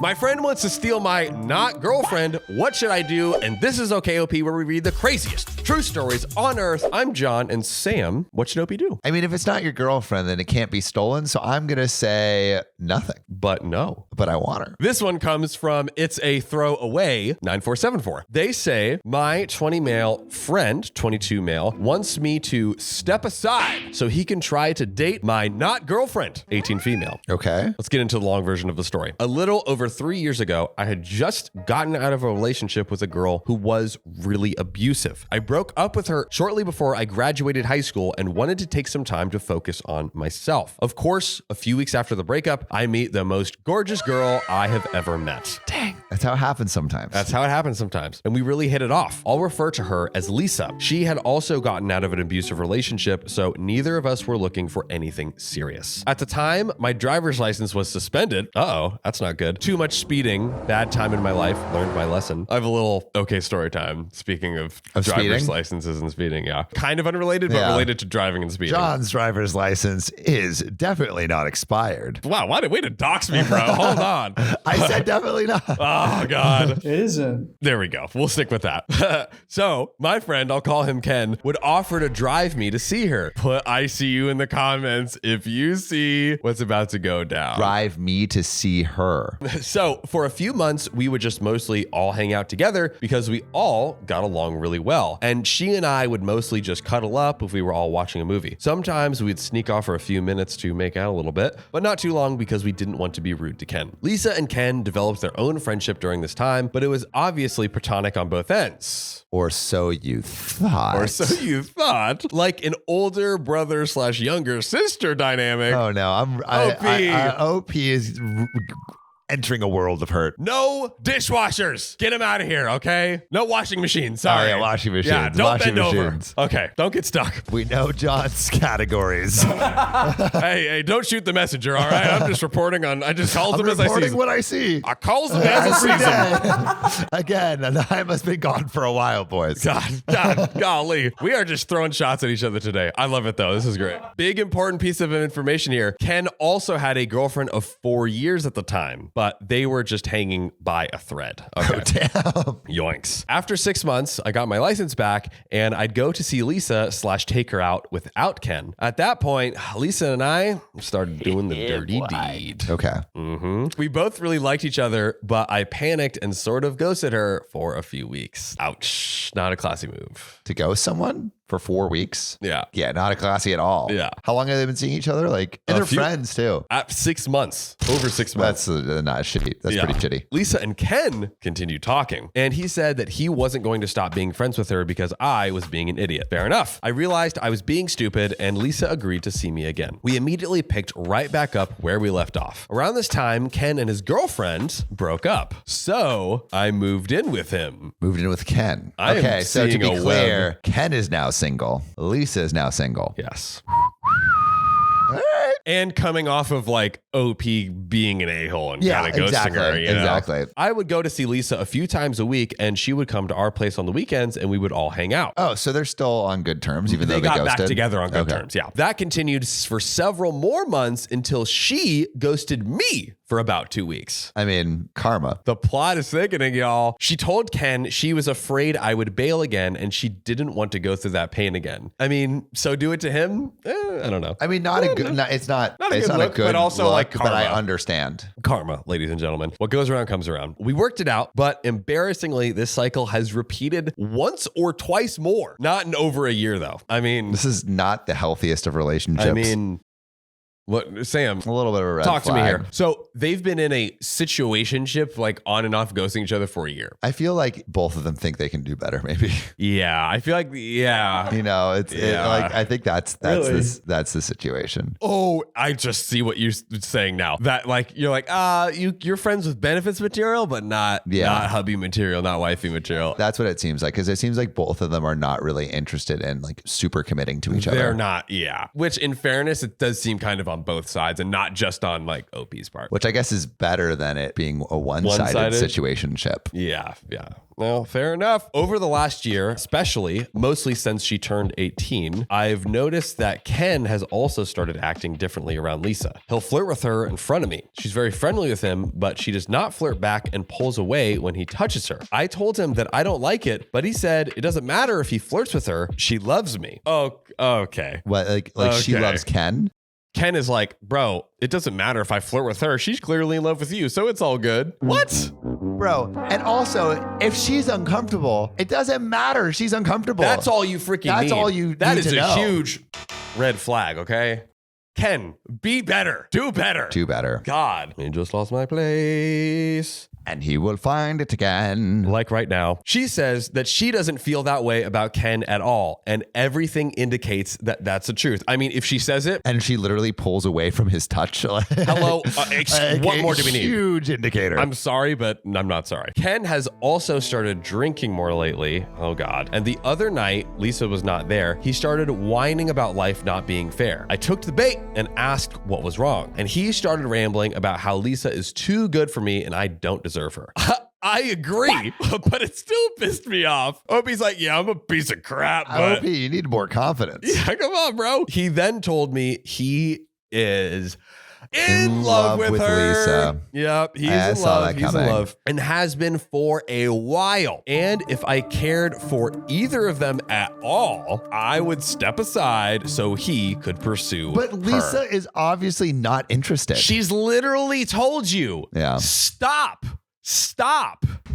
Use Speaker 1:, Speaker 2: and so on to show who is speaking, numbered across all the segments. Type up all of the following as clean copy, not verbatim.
Speaker 1: My friend wants to steal my not girlfriend. What should I do? And this is OKOP, where we read the craziest true stories on earth. I'm John, and Sam, what should OP do?
Speaker 2: I mean, if it's not your girlfriend, then it can't be stolen. So I'm going to say nothing.
Speaker 1: But no.
Speaker 2: But I want her.
Speaker 1: This one comes from It's a Throwaway 9474. They say, my 20 male friend, 22 male, wants me to step aside so he can try to date my not girlfriend, 18 female.
Speaker 2: Okay.
Speaker 1: Let's get into the long version of the story. A little over 3 years ago, I had just gotten out of a relationship with a girl who was really abusive. I broke up with her shortly before I graduated high school and wanted to take some time to focus on myself. Of course, a few weeks after the breakup, I meet the most gorgeous girl I have ever met.
Speaker 2: Dang. That's how it happens sometimes.
Speaker 1: That's how it happens sometimes. And we really hit it off. I'll refer to her as Lisa. She had also gotten out of an abusive relationship, so neither of us were looking for anything serious. At the time, my driver's license was suspended. Uh-oh, that's not good. Too much speeding, bad time in my life, learned my lesson. I have a little okay story time. Speaking of driver's
Speaker 2: speeding?
Speaker 1: Licenses and speeding, yeah. Kind of unrelated, but related to driving and speeding.
Speaker 2: John's driver's license is definitely not expired.
Speaker 1: Wow, way to dox me, bro. Hold on.
Speaker 2: I said definitely not.
Speaker 1: Oh, God.
Speaker 3: It isn't.
Speaker 1: There we go. We'll stick with that. So, my friend, I'll call him Ken, would offer to drive me to see her. Put I see you in the comments if you see what's about to go down.
Speaker 2: Drive me to see her.
Speaker 1: So, for a few months, we would just mostly all hang out together because we all got along really well. And she and I would mostly just cuddle up if we were all watching a movie. Sometimes we'd sneak off for a few minutes to make out a little bit, but not too long because we didn't want to be rude to Ken. Lisa and Ken developed their own friendship during this time, but it was obviously platonic on both ends.
Speaker 2: Or so you thought.
Speaker 1: Or so you thought. Like an older brother / younger sister dynamic.
Speaker 2: Oh no, OP is entering a world of hurt.
Speaker 1: No dishwashers. Get him out of here, okay? No washing machines. Sorry.
Speaker 2: Oh, yeah, washing machines.
Speaker 1: Yeah, don't
Speaker 2: washing
Speaker 1: bend
Speaker 2: machines.
Speaker 1: over. Okay, don't get stuck.
Speaker 2: We know John's categories.
Speaker 1: Hey, don't shoot the messenger, all right? I'm just reporting on. I just calls them as I see them.
Speaker 2: what I see.
Speaker 1: I calls them as I see them.
Speaker 2: Again, and I must be gone for a while, boys.
Speaker 1: God, golly. We are just throwing shots at each other today. I love it, though. This is great. Big important piece of information here. Ken also had a girlfriend of 4 years at the time, but they were just hanging by a thread. Okay.
Speaker 2: Oh, damn.
Speaker 1: Yoinks. After 6 months, I got my license back and I'd go to see Lisa / take her out without Ken. At that point, Lisa and I started doing the dirty deed.
Speaker 2: Okay.
Speaker 1: We both really liked each other, but I panicked and sort of ghosted her for a few weeks. Ouch. Not a classy move.
Speaker 2: To ghost someone for 4 weeks?
Speaker 1: Yeah.
Speaker 2: Yeah, not a classy at all.
Speaker 1: Yeah.
Speaker 2: How long have they been seeing each other? Like, and they're friends too.
Speaker 1: At 6 months. Over 6 months.
Speaker 2: That's not shitty. That's pretty shitty.
Speaker 1: Lisa and Ken continued talking, and he said that he wasn't going to stop being friends with her because I was being an idiot. Fair enough. I realized I was being stupid, and Lisa agreed to see me again. We immediately picked right back up where we left off. Around this time, Ken and his girlfriend broke up, so I moved in with him.
Speaker 2: Moved in with Ken.
Speaker 1: Okay,
Speaker 2: so to be clear, Ken is now single. Lisa is now single.
Speaker 1: Yes. And coming off of like OP being an a-hole and kind of ghosting her. You know?
Speaker 2: Exactly.
Speaker 1: I would go to see Lisa a few times a week and she would come to our place on the weekends and we would all hang out.
Speaker 2: Oh, so they're still on good terms even though they
Speaker 1: got
Speaker 2: ghosted?
Speaker 1: back together on good terms. Yeah. That continued for several more months until she ghosted me for about 2 weeks.
Speaker 2: I mean, karma.
Speaker 1: The plot is thickening, y'all. She told Ken she was afraid I would bail again and she didn't want to go through that pain again. I mean, so do it to him? I don't know.
Speaker 2: I mean, not a good, it's not
Speaker 1: a good look, but also
Speaker 2: look,
Speaker 1: like karma.
Speaker 2: But I understand.
Speaker 1: Karma, ladies and gentlemen. What goes around comes around. We worked it out, but embarrassingly, this cycle has repeated once or twice more. Not in over a year, though. I mean,
Speaker 2: this is not the healthiest of relationships.
Speaker 1: I mean, what, Sam?
Speaker 2: A little bit of a red
Speaker 1: Talk
Speaker 2: flag.
Speaker 1: to me here. So they've been in a situationship, like on and off, ghosting each other for a year.
Speaker 2: I feel like both of them think they can do better. Maybe.
Speaker 1: Yeah, I feel like
Speaker 2: You know, it's like I think that's
Speaker 3: Really?
Speaker 2: that's the situation.
Speaker 1: Oh, I just see what you're saying now. That like you're like you're friends with benefits material, but not hubby material, not wifey material.
Speaker 2: That's what it seems like because it seems like both of them are not really interested in like super committing to each other.
Speaker 1: They're not, yeah. Which, in fairness, it does seem kind of on on both sides and not just on like OP's part.
Speaker 2: Which I guess is better than it being a one-sided situationship.
Speaker 1: Yeah. Well, fair enough. Over the last year, especially, mostly since she turned 18, I've noticed that Ken has also started acting differently around Lisa. He'll flirt with her in front of me. She's very friendly with him, but she does not flirt back and pulls away when he touches her. I told him that I don't like it, but he said it doesn't matter if he flirts with her. She loves me. Oh, okay.
Speaker 2: What, like she loves Ken?
Speaker 1: Ken is like, bro, it doesn't matter if I flirt with her. She's clearly in love with you, so it's all good. What?
Speaker 2: Bro, and also, if she's uncomfortable, it doesn't matter. She's uncomfortable.
Speaker 1: That's all you freaking need.
Speaker 2: That's all you need to know.
Speaker 1: That is a huge red flag, okay? Ken, be better. Do better.
Speaker 2: Do better.
Speaker 1: God. I just lost my place.
Speaker 2: And he will find it again.
Speaker 1: Like right now. She says that she doesn't feel that way about Ken at all. And everything indicates that that's the truth. I mean, if she says it.
Speaker 2: And she literally pulls away from his touch.
Speaker 1: Hello. What more do we need?
Speaker 2: Huge indicator.
Speaker 1: I'm sorry, but I'm not sorry. Ken has also started drinking more lately. Oh, God. And the other night, Lisa was not there. He started whining about life not being fair. I took the bait and asked what was wrong. And he started rambling about how Lisa is too good for me and I don't deserve her. I agree, but it still pissed me off. Opie's like, yeah, I'm a piece of crap, but
Speaker 2: Opie, you need more confidence.
Speaker 1: Yeah, come on, bro. He then told me he is in love with her.
Speaker 2: Lisa.
Speaker 1: Yep, he's in love and has been for a while. And if I cared for either of them at all, I would step aside so he could pursue
Speaker 2: But Lisa
Speaker 1: her.
Speaker 2: is obviously not interested.
Speaker 1: She's literally told you.
Speaker 2: Yeah.
Speaker 1: Stop.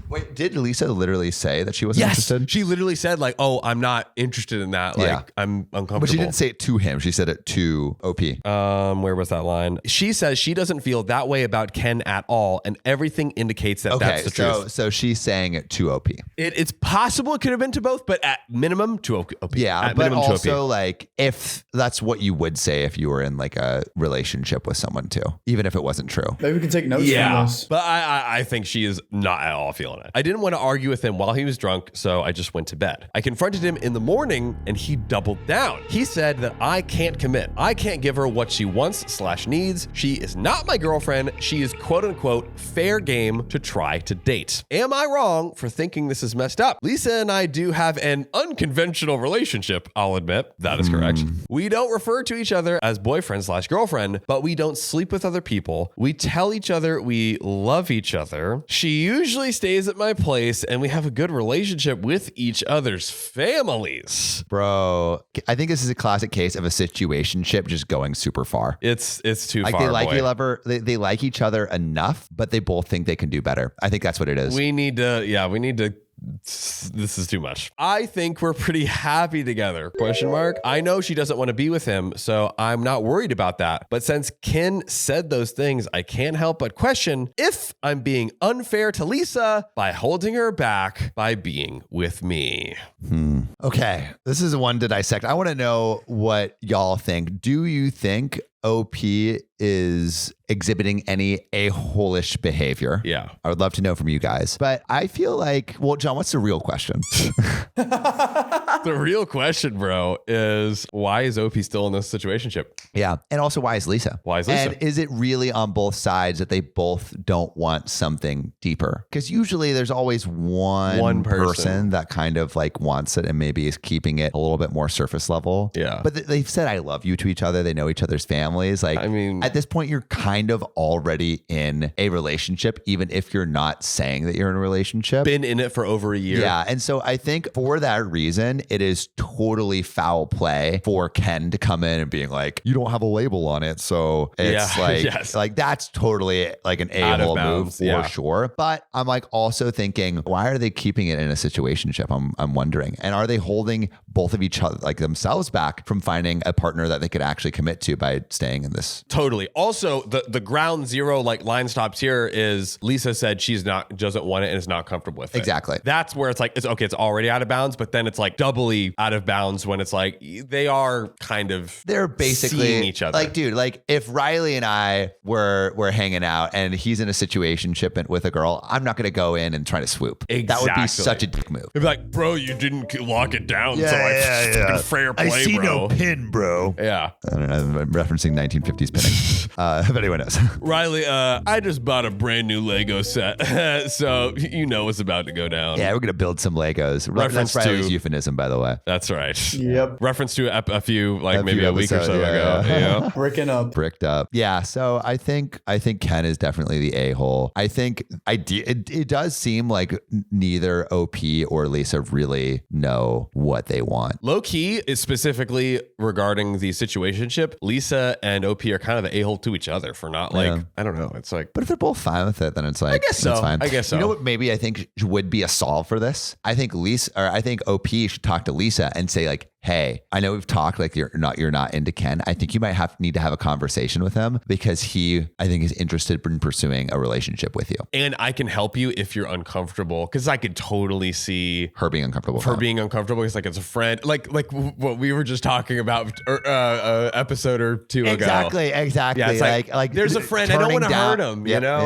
Speaker 2: Wait, did Lisa literally say that she wasn't interested?
Speaker 1: She literally said like, oh, I'm not interested in that. Like, I'm uncomfortable.
Speaker 2: But she didn't say it to him. She said it to OP.
Speaker 1: Where was that line? She says she doesn't feel that way about Ken at all. And everything indicates that that's the truth.
Speaker 2: So she's saying it to OP.
Speaker 1: It's possible it could have been to both, but at minimum to OP.
Speaker 2: Yeah, but also like if that's what you would say if you were in like a relationship with someone too, even if it wasn't true.
Speaker 3: Maybe we can take notes from this.
Speaker 1: But I think she is not at all feeling it. I didn't want to argue with him while he was drunk, so I just went to bed. I confronted him in the morning and he doubled down. He said that I can't commit. I can't give her what she wants/needs. She is not my girlfriend. She is quote unquote fair game to try to date. Am I wrong for thinking this is messed up? Lisa and I do have an unconventional relationship, I'll admit. That is correct. We don't refer to each other as boyfriend/girlfriend, but we don't sleep with other people. We tell each other we love each other. She usually stays at my place and we have a good relationship with each other's families.
Speaker 2: Bro, I think this is a classic case of a situationship just going super far.
Speaker 1: It's too
Speaker 2: like
Speaker 1: far.
Speaker 2: They like each other enough, but they both think they can do better. I think that's what it is.
Speaker 1: We need to this is too much. I think we're pretty happy together, ? I know she doesn't want to be with him, so I'm not worried about that. But since Ken said those things, I can't help but question if I'm being unfair to Lisa by holding her back by being with me.
Speaker 2: Okay, this is one to dissect. I want to know what y'all think. Do you think OP is exhibiting any a-hole-ish behavior?
Speaker 1: Yeah.
Speaker 2: I would love to know from you guys. But I feel like, well, John, what's the real question?
Speaker 1: The real question, bro, is why is OP still in this situationship?
Speaker 2: Yeah. And also, why is Lisa?
Speaker 1: Why is Lisa?
Speaker 2: And is it really on both sides that they both don't want something deeper? Because usually there's always one person that kind of like wants it and maybe is keeping it a little bit more surface level.
Speaker 1: Yeah.
Speaker 2: But they've said I love you to each other. They know each other's families. Like,
Speaker 1: I mean,
Speaker 2: at this point, you're kind of already in a relationship, even if you're not saying that you're in a relationship.
Speaker 1: Been in it for over a year.
Speaker 2: Yeah. And so I think for that reason, it is totally foul play for Ken to come in and being like, you don't have a label on it. So it's like that's totally like an a-hole move for sure. But I'm like also thinking, why are they keeping it in a situationship? I'm wondering. And are they holding both of each other, like themselves, back from finding a partner that they could actually commit to by staying in this?
Speaker 1: Totally. Also, the ground zero like line stops here is Lisa said doesn't want it and is not comfortable with it.
Speaker 2: Exactly.
Speaker 1: That's where it's like, it's already out of bounds, but then it's like doubly out of bounds when it's like they are kind of
Speaker 2: they're basically
Speaker 1: seeing each other.
Speaker 2: Like, dude, like if Riley and I were hanging out and he's in a situationship with a girl, I'm not going to go in and try to swoop.
Speaker 1: Exactly.
Speaker 2: That would be such a dick move.
Speaker 1: It'd be like, bro, you didn't lock it down.
Speaker 2: Yeah.
Speaker 1: Fair play,
Speaker 2: I see
Speaker 1: bro.
Speaker 2: no pin, bro.
Speaker 1: Yeah.
Speaker 2: I don't know, I'm referencing using 1950s pinning. If anyone knows.
Speaker 1: Riley, I just bought a brand new Lego set, so you know what's about to go down.
Speaker 2: Yeah, we're going to build some Legos. That's Riley's euphemism, by the way.
Speaker 1: That's right.
Speaker 3: Yep.
Speaker 1: Reference to a few, like maybe a week or so ago.
Speaker 3: Yeah. Bricked up.
Speaker 2: Yeah. So I think Ken is definitely the a-hole. I think it does seem like neither OP or Lisa really know what they want.
Speaker 1: Low key is specifically regarding the situationship. Lisa and OP are kind of the a-hole to each other for not I don't know. It's like,
Speaker 2: but if they're both fine with it, then it's like,
Speaker 1: I guess so.
Speaker 2: It's fine.
Speaker 1: I guess so.
Speaker 2: You know what? Maybe I think would be a solve for this. I think OP should talk to Lisa and say like, hey, I know we've talked like you're not into Ken. I think you might need to have a conversation with him because I think is interested in pursuing a relationship with you.
Speaker 1: And I can help you if you're uncomfortable, because I could totally see
Speaker 2: her being uncomfortable.
Speaker 1: Because like it's a friend, like what we were just talking about episode or two ago.
Speaker 2: Exactly.
Speaker 1: Yeah, it's like there's a friend. I don't want to hurt him. You know?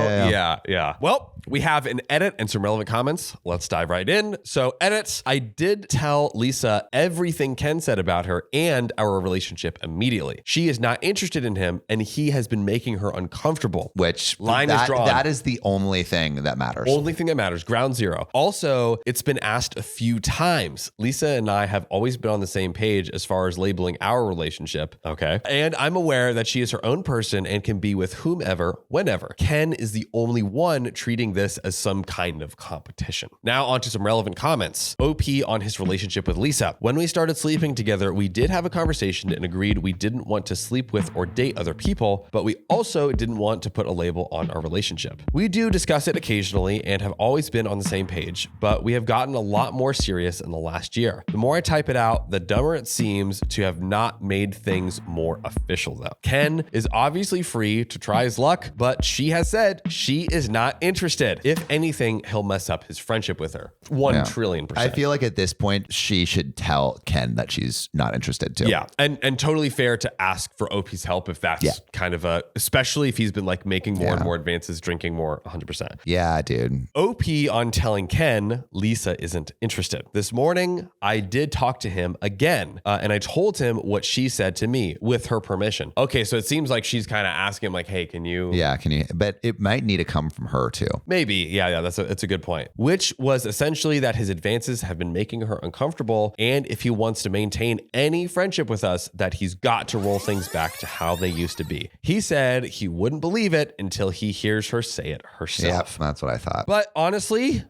Speaker 1: Yeah. Well, we have an edit and some relevant comments. Let's dive right in. So edits. I did tell Lisa everything Ken said about her and our relationship immediately. She is not interested in him and he has been making her uncomfortable.
Speaker 2: Which
Speaker 1: line is drawn.
Speaker 2: That is the only thing that matters.
Speaker 1: Only thing that matters. Ground zero. Also, it's been asked a few times. Lisa and I have always been on the same page as far as labeling our relationship. Okay. And I'm aware that she is her own person and can be with whomever, whenever. Ken is the only one treating this as some kind of competition. Now onto some relevant comments. OP on his relationship with Lisa. When we started sleeping together, we did have a conversation and agreed we didn't want to sleep with or date other people, but we also didn't want to put a label on our relationship. We do discuss it occasionally and have always been on the same page, but we have gotten a lot more serious in the last year. The more I type it out, the dumber it seems to have not made things more official though. Ken is obviously free to try his luck, but she has said she is not interested. If anything, he'll mess up his friendship with her. 1 trillion%.
Speaker 2: I feel like at this point, she should tell Ken that she's not interested too.
Speaker 1: Yeah. And totally fair to ask for OP's help if that's kind of especially if he's been like making more and more advances, drinking more, 100%.
Speaker 2: Yeah, dude.
Speaker 1: OP on telling Ken Lisa isn't interested. This morning, I did talk to him again and I told him what she said to me with her permission. Okay, so it seems like she's kind of asking him like, hey, can you?
Speaker 2: Yeah, can you? But it might need to come from her too.
Speaker 1: Maybe. Yeah, that's a good point. Which was essentially that his advances have been making her uncomfortable, and if he wants to maintain any friendship with us, that he's got to roll things back to how they used to be. He said he wouldn't believe it until he hears her say it herself.
Speaker 2: Yep, that's what I thought.
Speaker 1: But honestly,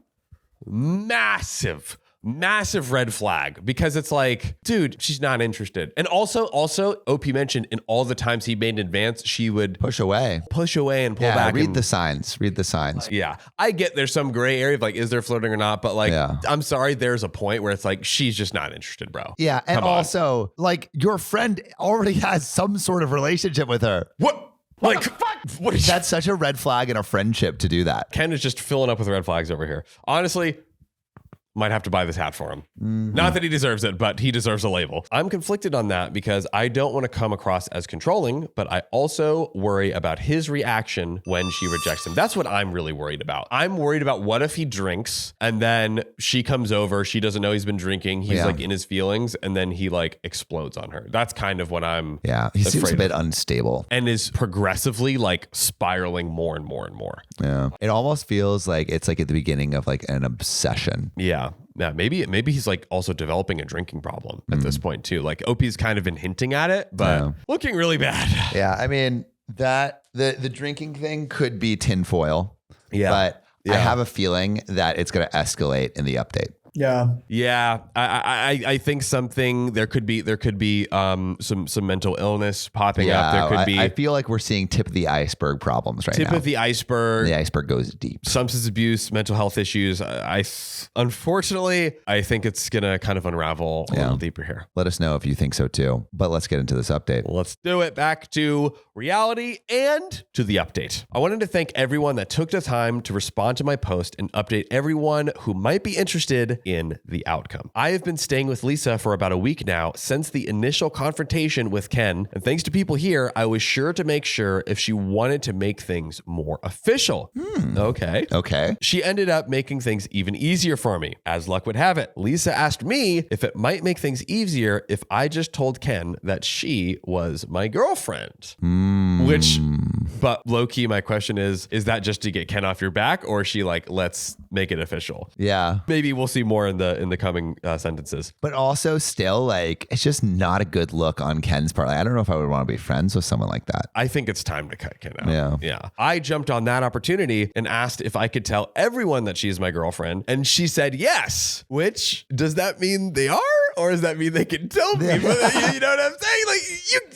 Speaker 1: massive red flag, because it's like, dude, she's not interested. And also OP mentioned in all the times he made an advance, she would
Speaker 2: push away
Speaker 1: and pull back.
Speaker 2: Read the signs.
Speaker 1: Yeah. I get there's some gray area of like, is there flirting or not? But like, I'm sorry, there's a point where it's like, she's just not interested, bro.
Speaker 2: Yeah. And also like your friend already has some sort of relationship with her.
Speaker 1: What? Like, fuck?
Speaker 2: That's such a red flag in a friendship to do that.
Speaker 1: Ken is just filling up with red flags over here. Honestly, might have to buy this hat for him. Mm-hmm. Not that he deserves it, but he deserves a label. I'm conflicted on that because I don't want to come across as controlling, but I also worry about his reaction when she rejects him. That's what I'm really worried about. I'm worried about what if he drinks and then she comes over, she doesn't know he's been drinking, he's like in his feelings, and then he like explodes on her. That's kind of what I'm
Speaker 2: he seems a bit unstable.
Speaker 1: And is progressively like spiraling more and more and more.
Speaker 2: Yeah. It almost feels like it's like at the beginning of like an obsession.
Speaker 1: Yeah. Yeah, maybe he's like also developing a drinking problem at this point too. Like OP's kind of been hinting at it, but looking really bad.
Speaker 2: Yeah, I mean that the drinking thing could be tinfoil. Yeah, but I have a feeling that it's going to escalate in the update.
Speaker 1: Yeah. I think there could be some mental illness popping up. There could be.
Speaker 2: I feel like we're seeing tip of the iceberg problems right now.
Speaker 1: Tip of the iceberg.
Speaker 2: The iceberg goes deep.
Speaker 1: Substance abuse, mental health issues. Unfortunately, I think it's gonna kind of unravel a little deeper here.
Speaker 2: Let us know if you think so too. But let's get into this update.
Speaker 1: Let's do it. Back to reality, and to the update. I wanted to thank everyone that took the time to respond to my post and update everyone who might be interested in the outcome. I have been staying with Lisa for about a week now since the initial confrontation with Ken, and thanks to people here, I was sure to make sure if she wanted to make things more official. Okay. She ended up making things even easier for me. As luck would have it, Lisa asked me if it might make things easier if I just told Ken that she was my girlfriend. But low-key, my question is that just to get Ken off your back, or is she like, let's make it official?
Speaker 2: Yeah.
Speaker 1: Maybe we'll see more in the coming sentences.
Speaker 2: But also still, like, it's just not a good look on Ken's part. Like, I don't know if I would want to be friends with someone like that.
Speaker 1: I think it's time to cut Ken out. Yeah. I jumped on that opportunity and asked if I could tell everyone that she's my girlfriend, and she said yes. Which, does that mean they are? Or does that mean they can tell people? You know what I'm saying? Like,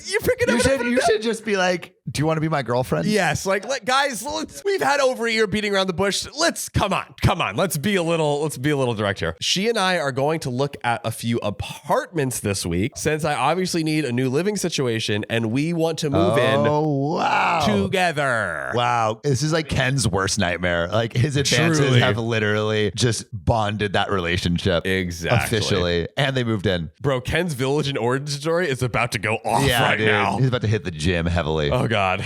Speaker 1: you're picking up.
Speaker 2: You should just be like, do you want to be my girlfriend?
Speaker 1: Yes. Like, guys, we've had over a year beating around the bush. Come on. Let's be a little direct here. She and I are going to look at a few apartments this week since I obviously need a new living situation and we want to move in together.
Speaker 2: Wow. This is like Ken's worst nightmare. Like, his advances have literally just bonded that relationship.
Speaker 1: Exactly.
Speaker 2: Officially. And they moved in.
Speaker 1: Bro, Ken's village and origin story is about to go off now.
Speaker 2: He's about to hit the gym heavily.
Speaker 1: Oh, God.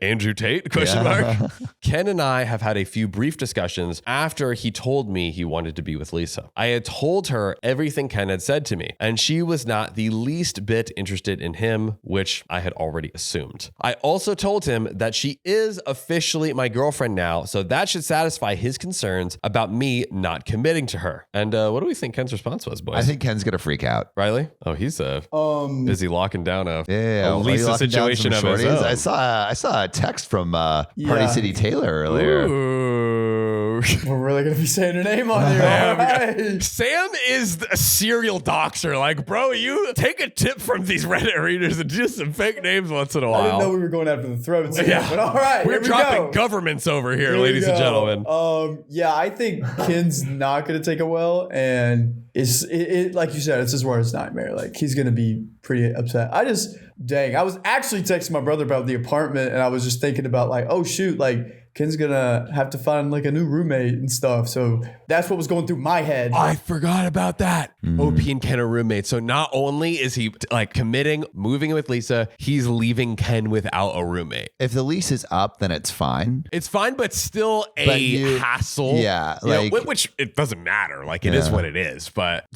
Speaker 1: Andrew Tate? Question mark. Ken and I have had a few brief discussions after he told me he wanted to be with Lisa. I had told her everything Ken had said to me, and she was not the least bit interested in him, which I had already assumed. I also told him that she is officially my girlfriend now, so that should satisfy his concerns about me not committing to her. And what do we think Ken's response was, boys?
Speaker 2: I think Ken's gonna freak out.
Speaker 1: Riley? Oh, he's busy locking down a Lisa situation of his own.
Speaker 2: I saw a text from Party City Taylor earlier.
Speaker 1: Ooh.
Speaker 3: We're really going to be saying her name on here. Right.
Speaker 1: Sam is a serial doxer. Like, bro, you take a tip from these Reddit readers and do some fake names once in a while.
Speaker 3: I didn't know we were going after the throats. But all right.
Speaker 1: We're dropping governments over here, ladies and gentlemen.
Speaker 3: I think Ken's not going to take it well. And it like you said, it's his worst nightmare. Like, he's going to be pretty upset. I was actually texting my brother about the apartment, and I was just thinking about like, oh shoot, like Ken's gonna have to find like a new roommate and stuff. So that's what was going through my head.
Speaker 1: I forgot about that. OP and Ken are roommates. So not only is he like committing, moving in with Lisa, he's leaving Ken without a roommate.
Speaker 2: If the lease is up, then it's fine.
Speaker 1: It's fine, but still a hassle.
Speaker 2: Yeah. Like,
Speaker 1: which it doesn't matter. Like, it is what it is. But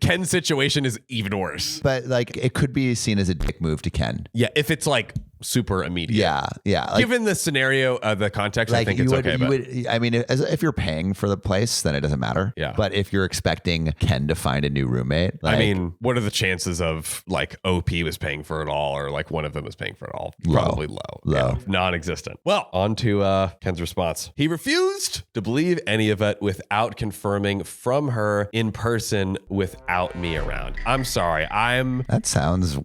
Speaker 1: Ken's situation is even worse.
Speaker 2: But like, it could be seen as a dick move to Ken.
Speaker 1: Yeah. If it's like super immediate.
Speaker 2: Yeah.
Speaker 1: Like, given the scenario, the context, like, I think it's okay.
Speaker 2: I mean, if you're paying for the place, then it doesn't matter.
Speaker 1: Yeah.
Speaker 2: But if you're expecting Ken to find a new roommate,
Speaker 1: I mean, what are the chances of like OP was paying for it all, or like one of them was paying for it all? Probably low. Yeah, non-existent. Well, on to Ken's response. He refused to believe any of it without confirming from her in person without me around. I'm sorry. That
Speaker 2: sounds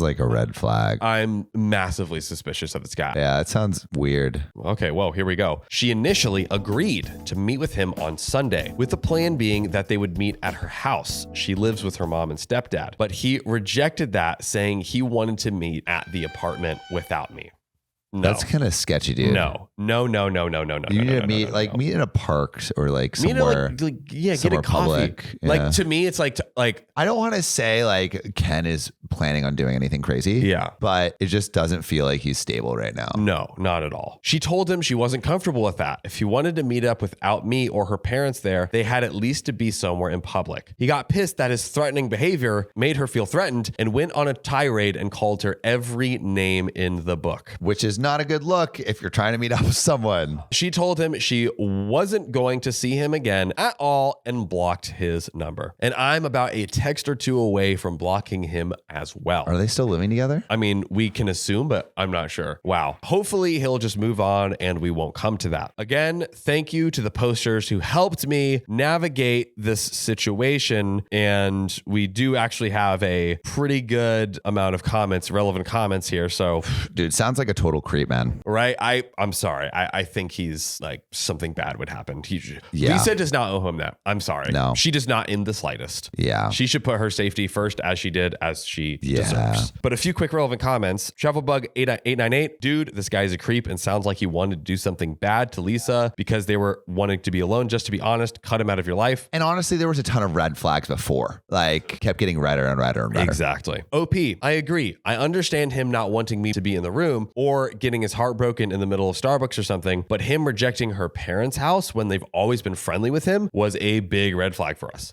Speaker 2: like a red flag.
Speaker 1: I'm massively suspicious of this guy.
Speaker 2: Yeah, it sounds weird.
Speaker 1: Okay, well, here we go. She initially agreed to meet with him on Sunday, with the plan being that they would meet at her house. She lives with her mom and stepdad, but he rejected that, saying he wanted to meet at the apartment without me. No.
Speaker 2: That's kind of sketchy, dude.
Speaker 1: No. You
Speaker 2: need to meet in a park or like somewhere.
Speaker 1: Get a
Speaker 2: public.
Speaker 1: Coffee. Yeah. Like, to me, it's like
Speaker 2: I don't want to say like Ken is planning on doing anything crazy.
Speaker 1: Yeah.
Speaker 2: But it just doesn't feel like he's stable right now.
Speaker 1: No, not at all. She told him she wasn't comfortable with that. If he wanted to meet up without me or her parents there, they had at least to be somewhere in public. He got pissed that his threatening behavior made her feel threatened and went on a tirade and called her every name in the book.
Speaker 2: Which is not a good look if you're trying to meet up with someone.
Speaker 1: She told him she wasn't going to see him again at all and blocked his number. And I'm about a text or two away from blocking him as well.
Speaker 2: Are they still living together?
Speaker 1: I mean, we can assume, but I'm not sure. Wow. Hopefully he'll just move on and we won't come to that. Again, thank you to the posters who helped me navigate this situation. And we do actually have a pretty good amount of comments, relevant comments here. So,
Speaker 2: dude, sounds like a total creep. creep, man.
Speaker 1: Right? I'm sorry. I think he's like something bad would happen.
Speaker 2: Yeah.
Speaker 1: Lisa does not owe him that. I'm sorry.
Speaker 2: No.
Speaker 1: She does not in the slightest.
Speaker 2: Yeah.
Speaker 1: She should put her safety first as she deserves. But a few quick relevant comments. Travelbug898, dude, this guy's a creep and sounds like he wanted to do something bad to Lisa because they were wanting to be alone. Just to be honest, cut him out of your life.
Speaker 2: And honestly, there was a ton of red flags before. Like, kept getting redder and redder and redder.
Speaker 1: Exactly. OP, I agree. I understand him not wanting me to be in the room or getting his heart broken in the middle of Starbucks or something, but him rejecting her parents' house when they've always been friendly with him was a big red flag for us.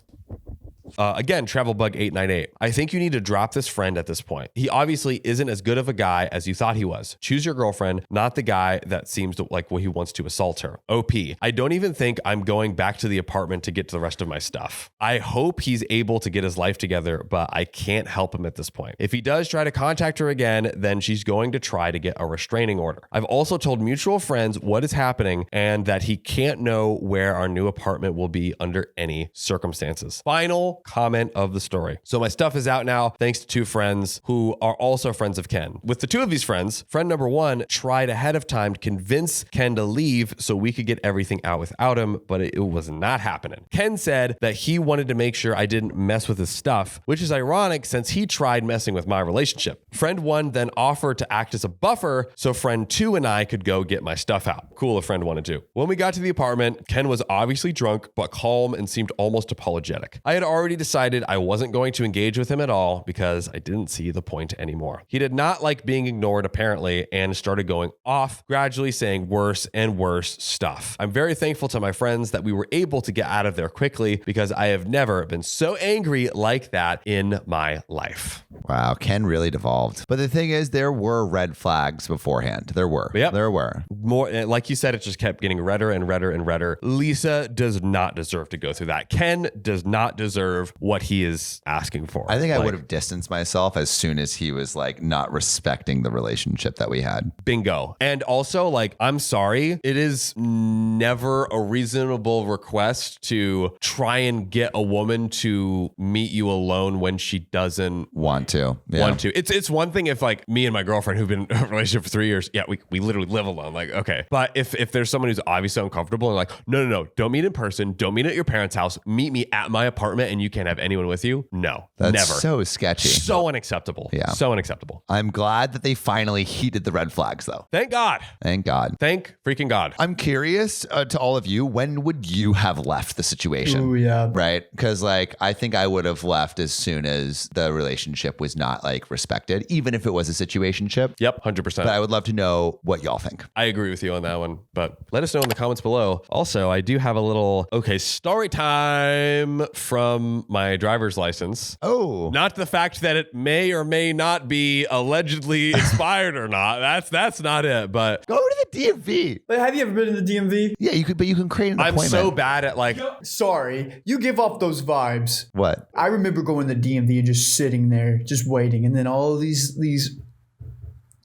Speaker 1: Again, Travelbug898. I think you need to drop this friend at this point. He obviously isn't as good of a guy as you thought he was. Choose your girlfriend, not the guy that seems to like what he wants to assault her. OP. I don't even think I'm going back to the apartment to get to the rest of my stuff. I hope he's able to get his life together, but I can't help him at this point. If he does try to contact her again, then she's going to try to get a restraining order. I've also told mutual friends what is happening and that he can't know where our new apartment will be under any circumstances. Final comment of the story. So my stuff is out now thanks to two friends who are also friends of Ken. With the two of these friends, friend number one tried ahead of time to convince Ken to leave so we could get everything out without him, but it was not happening. Ken said that he wanted to make sure I didn't mess with his stuff, which is ironic since he tried messing with my relationship. Friend one then offered to act as a buffer so friend two and I could go get my stuff out. Cool if friend one and two. When we got to the apartment, Ken was obviously drunk, but calm and seemed almost apologetic. I had already decided I wasn't going to engage with him at all because I didn't see the point anymore. He did not like being ignored apparently and started going off, gradually saying worse and worse stuff. I'm very thankful to my friends that we were able to get out of there quickly because I have never been so angry like that in my life.
Speaker 2: Wow, Ken really devolved. But the thing is, there were red flags beforehand. There were.
Speaker 1: Yep.
Speaker 2: There were.
Speaker 1: More, like you said, it just kept getting redder and redder and redder. Lisa does not deserve to go through that. Ken does not deserve what he is asking for.
Speaker 2: I think I would have distanced myself as soon as he was like not respecting the relationship that we had.
Speaker 1: Bingo. And also, like, I'm sorry, it is never a reasonable request to try and get a woman to meet you alone when she doesn't
Speaker 2: want to.
Speaker 1: It's one thing if like me and my girlfriend who've been in a relationship for 3 years, yeah, we literally live alone. Like, okay. But if there's someone who's obviously uncomfortable and like, no, don't meet in person, don't meet at your parents' house, meet me at my apartment and you can't have anyone with you. No,
Speaker 2: that's
Speaker 1: never.
Speaker 2: So sketchy.
Speaker 1: So unacceptable.
Speaker 2: Yeah.
Speaker 1: So unacceptable.
Speaker 2: I'm glad that they finally heeded the red flags though.
Speaker 1: Thank God.
Speaker 2: Thank God.
Speaker 1: Thank freaking God.
Speaker 2: I'm curious to all of you, when would you have left the situation?
Speaker 3: Ooh, yeah.
Speaker 2: Right? Because like, I think I would have left as soon as the relationship was not like respected, even if it was a situationship.
Speaker 1: Yep, 100%.
Speaker 2: But I would love to know what y'all think.
Speaker 1: I agree with you on that one, but let us know in the comments below. Also, I do have a little, story time from my driver's license.
Speaker 2: Oh.
Speaker 1: Not the fact that it may or may not be allegedly expired or not. That's not it, but
Speaker 2: go to the DMV.
Speaker 3: Wait, have you ever been in the DMV?
Speaker 2: Yeah, you can create an appointment.
Speaker 1: I'm so bad at like...
Speaker 3: Sorry, you give off those vibes.
Speaker 2: What?
Speaker 3: I remember going to the DMV and just sitting there, just waiting. And then all these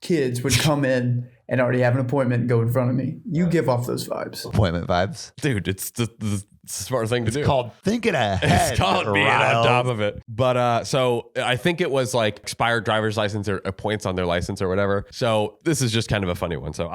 Speaker 3: kids would come in and already have an appointment and go in front of me. You give off those vibes.
Speaker 2: Appointment vibes.
Speaker 1: Dude, it's the smart thing to do.
Speaker 2: It's called thinking ahead.
Speaker 1: It's called being on top of it. But so I think it was like expired driver's license or points on their license or whatever. So this is just kind of a funny one. So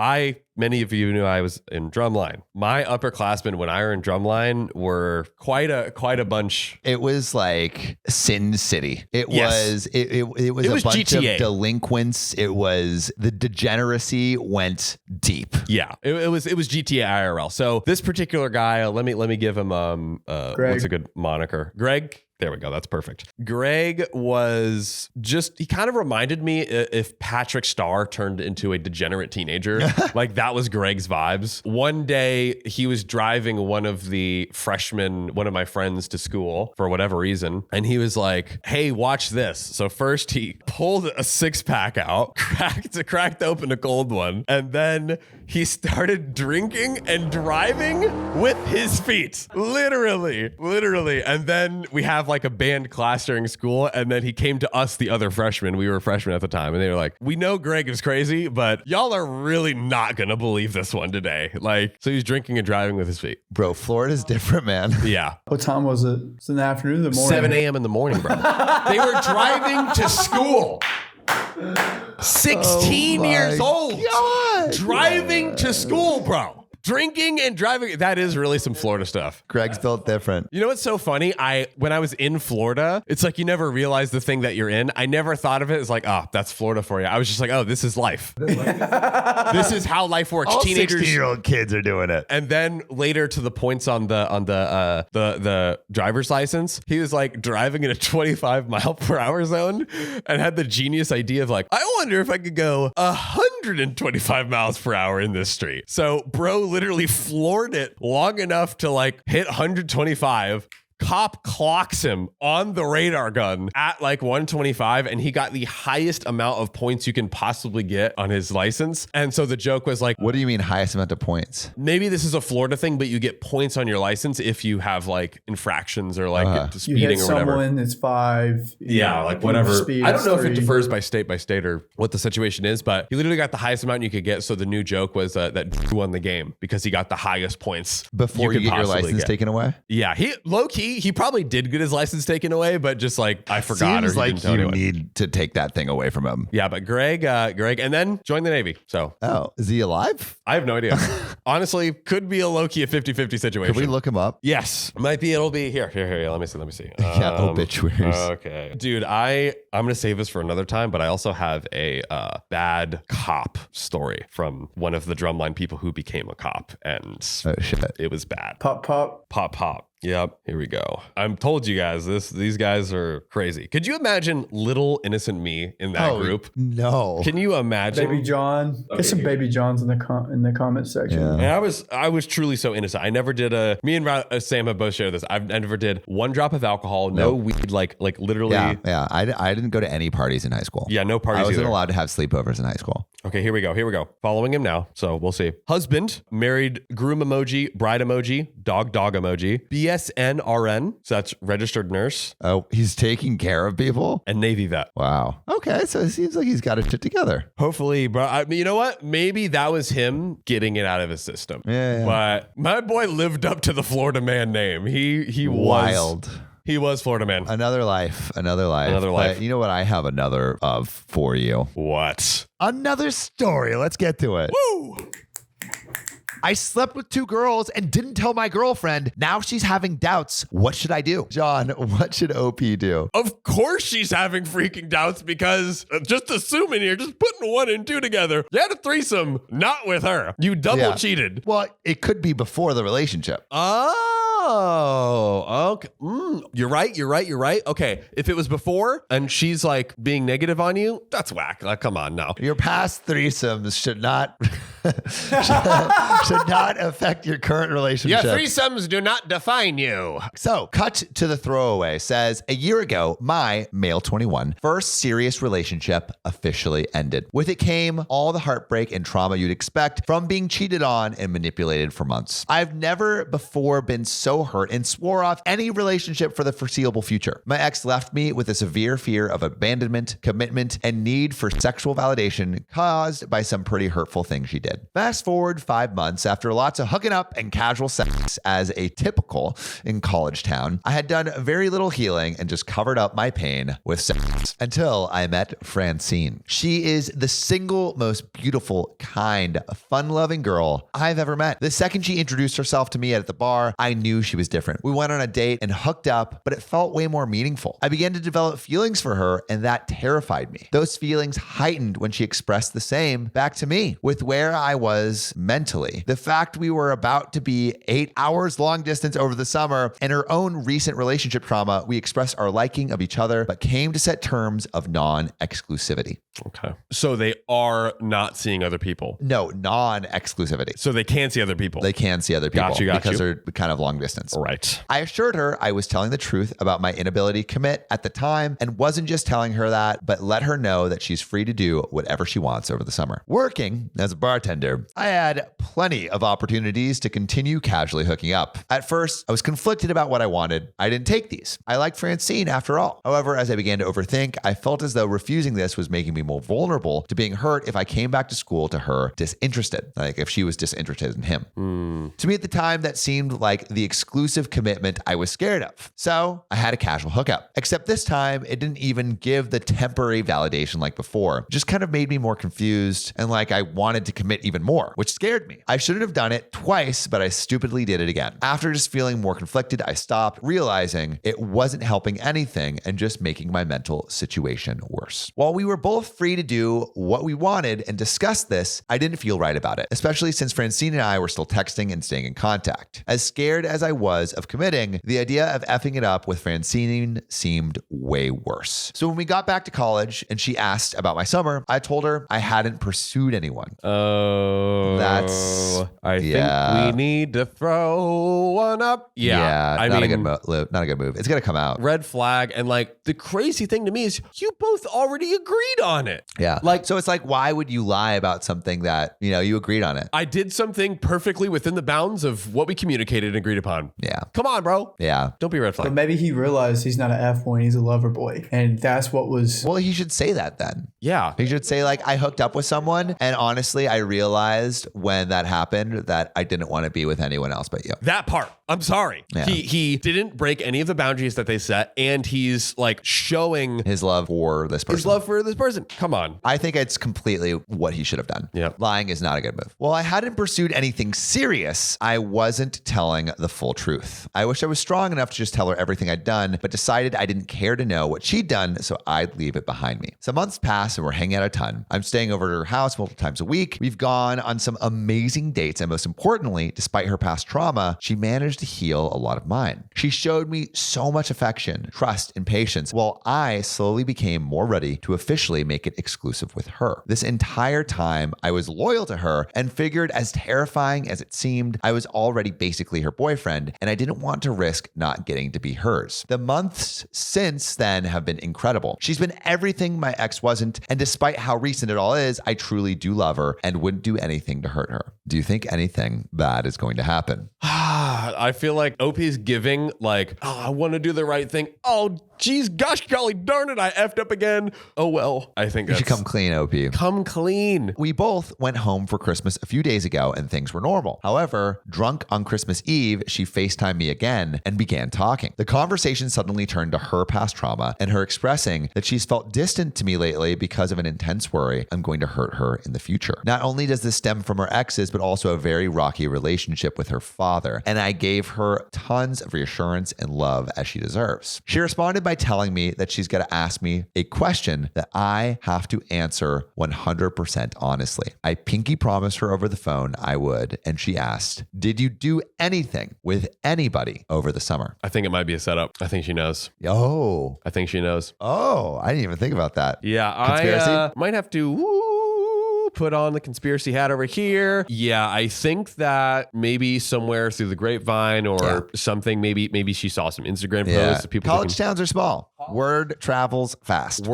Speaker 1: many of you knew I was in drumline. My upperclassmen when I were in drumline were quite a bunch.
Speaker 2: It was like Sin City. It was a bunch
Speaker 1: GTA.
Speaker 2: Of delinquents. It was the degeneracy went deep.
Speaker 1: Yeah, it was GTA IRL. So this particular guy, let me give him what's a good moniker? Greg. There we go. That's perfect. Greg was he kind of reminded me if Patrick Starr turned into a degenerate teenager. Like that was Greg's vibes. One day he was driving one of my friends to school for whatever reason. And he was like, hey, watch this. So first he pulled a 6-pack out, cracked open a cold one. And then he started drinking and driving with his feet. Literally. And then we have like a band class during school, and then he came to us, the other freshmen. We were freshmen at the time, and they were like, we know Greg is crazy, but y'all are really not gonna believe this one today. Like, so he's drinking and driving with his feet.
Speaker 2: Bro, Florida's different, man.
Speaker 1: Yeah.
Speaker 3: What time was it? It's in the afternoon, the morning.
Speaker 1: 7 a.m. in the morning, bro. They were driving to school. 16 years old.
Speaker 2: God.
Speaker 1: Driving to school, bro. Drinking and driving. That is really some Florida stuff.
Speaker 2: Greg's built different.
Speaker 1: You know what's so funny? When I was in Florida, it's like you never realize the thing that you're in. I never thought of it as like, oh, that's Florida for you. I was just like, oh, this is life. This is how life works.
Speaker 2: All
Speaker 1: Teenagers,
Speaker 2: 16-year-old kids are doing it.
Speaker 1: and then later to the points on the driver's license, he was like driving in a 25 mile per hour zone and had the genius idea of like, I wonder if I could go 125 miles per hour in this street. So bro literally floored it long enough to like hit 125. Cop clocks him on the radar gun at like 125, and he got the highest amount of points you can possibly get on his license. And so the joke was like,
Speaker 2: what do you mean highest amount of points?
Speaker 1: maybe this is a Florida thing, but you get points on your license if you have like infractions or like speeding
Speaker 3: you hit
Speaker 1: or whatever.
Speaker 3: someone, it's 5.
Speaker 1: Yeah, like whatever.
Speaker 3: Speed,
Speaker 1: I don't know if it
Speaker 3: 3.
Speaker 1: differs by state or what the situation is, but he literally got the highest amount you could get. So the new joke was that Drew won the game because he got the highest points
Speaker 2: Before you
Speaker 1: could
Speaker 2: get your
Speaker 1: possibly
Speaker 2: license
Speaker 1: get.
Speaker 2: taken away?
Speaker 1: Yeah, he low key, he probably did get his license taken away, but just like I forgot.
Speaker 2: Seems
Speaker 1: or he
Speaker 2: like
Speaker 1: didn't tell
Speaker 2: you
Speaker 1: anyone.
Speaker 2: need to take that thing away from him.
Speaker 1: Yeah, but Greg, and then joined the Navy. So
Speaker 2: Oh, is he alive?
Speaker 1: I have no idea. Honestly, could be a low key a 50-50 situation.
Speaker 2: Could we look him up?
Speaker 1: Yes, might be. It'll be here. Let me see.
Speaker 2: Yeah, obituaries.
Speaker 1: Okay, dude, I'm gonna save this for another time, but I also have a bad cop story from one of the drumline people who became a cop, and
Speaker 2: Oh shit.
Speaker 1: it was bad.
Speaker 3: Pop, pop.
Speaker 1: Pop. Yep, here we go. I'm told you guys these guys are crazy. Could you imagine little innocent me in that group?
Speaker 2: No.
Speaker 1: Can you imagine?
Speaker 3: Baby John. Get some Baby Johns in the comment section.
Speaker 2: Yeah.
Speaker 1: And I was truly so innocent. I never did me and Sam have both shared this. I never did one drop of alcohol, no weed, like literally.
Speaker 2: Yeah. I didn't go to any parties in high school.
Speaker 1: Yeah, no parties
Speaker 2: I wasn't
Speaker 1: either.
Speaker 2: allowed to have sleepovers in high school.
Speaker 1: Okay, here we go. Following him now, so we'll see. Husband, married, groom emoji, bride emoji, dog emoji, BSNRN, so that's registered nurse,
Speaker 2: Oh, he's taking care of people?
Speaker 1: and Navy vet.
Speaker 2: Wow. Okay, so it seems like he's got it shit together.
Speaker 1: Hopefully, bro. You know what? Maybe that was him getting it out of his system.
Speaker 2: Yeah.
Speaker 1: But my boy lived up to the Florida man name. He was
Speaker 2: Wild.
Speaker 1: He was Florida man.
Speaker 2: Another life.
Speaker 1: life.
Speaker 2: But you know what I have another of for you?
Speaker 1: What?
Speaker 2: Another story. Let's get to it.
Speaker 1: Woo!
Speaker 2: I slept with 2 girls and didn't tell my girlfriend. Now she's having doubts. What should I do? John, what should OP do?
Speaker 1: Of course she's having freaking doubts because just assuming here, just putting 1 and 2 together. You had a threesome, not with her. You double cheated.
Speaker 2: Well, it could be before the relationship.
Speaker 1: Oh, okay. You're right. Okay, if it was before and she's like being negative on you, that's whack. Like, come on now.
Speaker 2: Your past threesomes should not should not affect your current relationship.
Speaker 1: Yeah, threesomes do not define you.
Speaker 2: So, cut to the throwaway says, a year ago, my male 21 first serious relationship officially ended. With it came all the heartbreak and trauma you'd expect from being cheated on and manipulated for months. I've never before been so hurt and swore off any relationship for the foreseeable future. My ex left me with a severe fear of abandonment, commitment, and need for sexual validation caused by some pretty hurtful things she did. Fast forward 5 months after lots of hooking up and casual sex as a typical in college town, I had done very little healing and just covered up my pain with sex until I met Francine. She is the single most beautiful, kind, fun-loving girl I've ever met. The second she introduced herself to me at the bar, I knew she was different. We went on a date and hooked up, but it felt way more meaningful. I began to develop feelings for her, and that terrified me. Those feelings heightened when she expressed the same back to me with where I was mentally. The fact we were about to be 8 hours long distance over the summer and her own recent relationship trauma, we expressed our liking of each other, but came to set terms of non-exclusivity.
Speaker 1: Okay. So they are not seeing other people.
Speaker 2: No, non-exclusivity.
Speaker 1: So they can see other people.
Speaker 2: They can see other people
Speaker 1: Got
Speaker 2: because
Speaker 1: you.
Speaker 2: they're kind of long distance.
Speaker 1: Right.
Speaker 2: I assured her I was telling the truth about my inability to commit at the time and wasn't just telling her that, but let her know that she's free to do whatever she wants over the summer. Working as a bartender, I had plenty of opportunities to continue casually hooking up. At first, I was conflicted about what I wanted. I didn't take these. I liked Francine after all. However, as I began to overthink, I felt as though refusing this was making me more vulnerable to being hurt if I came back to school to her disinterested, like if she was disinterested in him. To me at the time, that seemed like the exclusive commitment I was scared of. So I had a casual hookup, except this time it didn't even give the temporary validation like before. It just kind of made me more confused and like I wanted to commit even more, which scared me. I shouldn't have done it twice, but I stupidly did it again. After just feeling more conflicted, I stopped, realizing it wasn't helping anything and just making my mental situation worse. While we were both free to do what we wanted and discuss this, I didn't feel right about it, especially since Francine and I were still texting and staying in contact. As scared as I was of committing, the idea of effing it up with Francine seemed way worse. So when we got back to college and she asked about my summer, I told her I hadn't pursued anyone.
Speaker 1: Oh, I think we need to throw one up. Yeah,
Speaker 2: not a good move. It's gonna come out.
Speaker 1: Red flag. And like the crazy thing to me is you both already agreed on it.
Speaker 2: Yeah, like so it's like, why would you lie about something that you agreed on it?
Speaker 1: I did something perfectly within the bounds of what we communicated and agreed upon.
Speaker 2: Yeah,
Speaker 1: come on, bro.
Speaker 2: Yeah,
Speaker 1: don't be a red flag.
Speaker 3: But maybe he realized he's not an F1, he's a lover boy, and that's what was.
Speaker 2: Well, he should say that then.
Speaker 1: Yeah,
Speaker 2: he should say like, I hooked up with someone, and honestly, I realized when that happened that I didn't want to be with anyone else but you.
Speaker 1: That part. I'm sorry. Yeah. He didn't break any of the boundaries that they set, and he's like showing
Speaker 2: his love for this person.
Speaker 1: Come on.
Speaker 2: I think it's completely what he should have done.
Speaker 1: Yeah.
Speaker 2: Lying is not a good move. Well, I hadn't pursued anything serious. I wasn't telling the full truth. I wish I was strong enough to just tell her everything I'd done, but decided I didn't care to know what she'd done, so I'd leave it behind me. Some months pass and we're hanging out a ton. I'm staying over at her house multiple times a week. We've gone on some amazing dates, and most importantly, despite her past trauma, she managed to heal a lot of mine. She showed me so much affection, trust, and patience, while I slowly became more ready to officially make it exclusive with her. This entire time, I was loyal to her and figured, as terrifying as it seemed, I was already basically her boyfriend, and I didn't want to risk not getting to be hers. The months since then have been incredible. She's been everything my ex wasn't, and despite how recent it all is, I truly do love her and wouldn't do anything to hurt her. Do you think anything bad is going to happen?
Speaker 1: I feel like OP's giving like, I want to do the right thing. Oh, geez, gosh, golly darn it, I effed up again. Oh, well, I think
Speaker 2: you should come clean, OP.
Speaker 1: Come clean.
Speaker 2: We both went home for Christmas a few days ago and things were normal. However, drunk on Christmas Eve, she FaceTimed me again and began talking. The conversation suddenly turned to her past trauma and her expressing that she's felt distant to me lately because of an intense worry I'm going to hurt her in the future. Not only does this stem from her exes, but also a very rocky relationship with her father, and I gave her tons of reassurance and love as she deserves. She responded by telling me that she's going to ask me a question that I have to answer 100% honestly. I pinky promised her over the phone I would, and she asked, did you do anything with anybody over the summer?
Speaker 1: I think it might be a setup. I think she knows.
Speaker 2: Oh.
Speaker 1: I think she knows.
Speaker 2: Oh, I didn't even think about that.
Speaker 1: Yeah, I might have to put on the conspiracy hat over here. Yeah, I think that maybe somewhere through the grapevine or something, maybe she saw some Instagram posts of people.
Speaker 2: College towns are small. Word travels fast.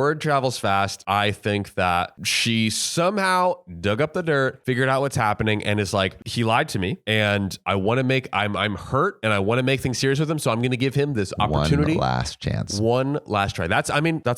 Speaker 1: I think that she somehow dug up the dirt, figured out what's happening, and is like, he lied to me, and I want to make, I'm hurt, and I want to make things serious with him, so I'm going to give him this opportunity.
Speaker 2: One last chance.
Speaker 1: One last try. That's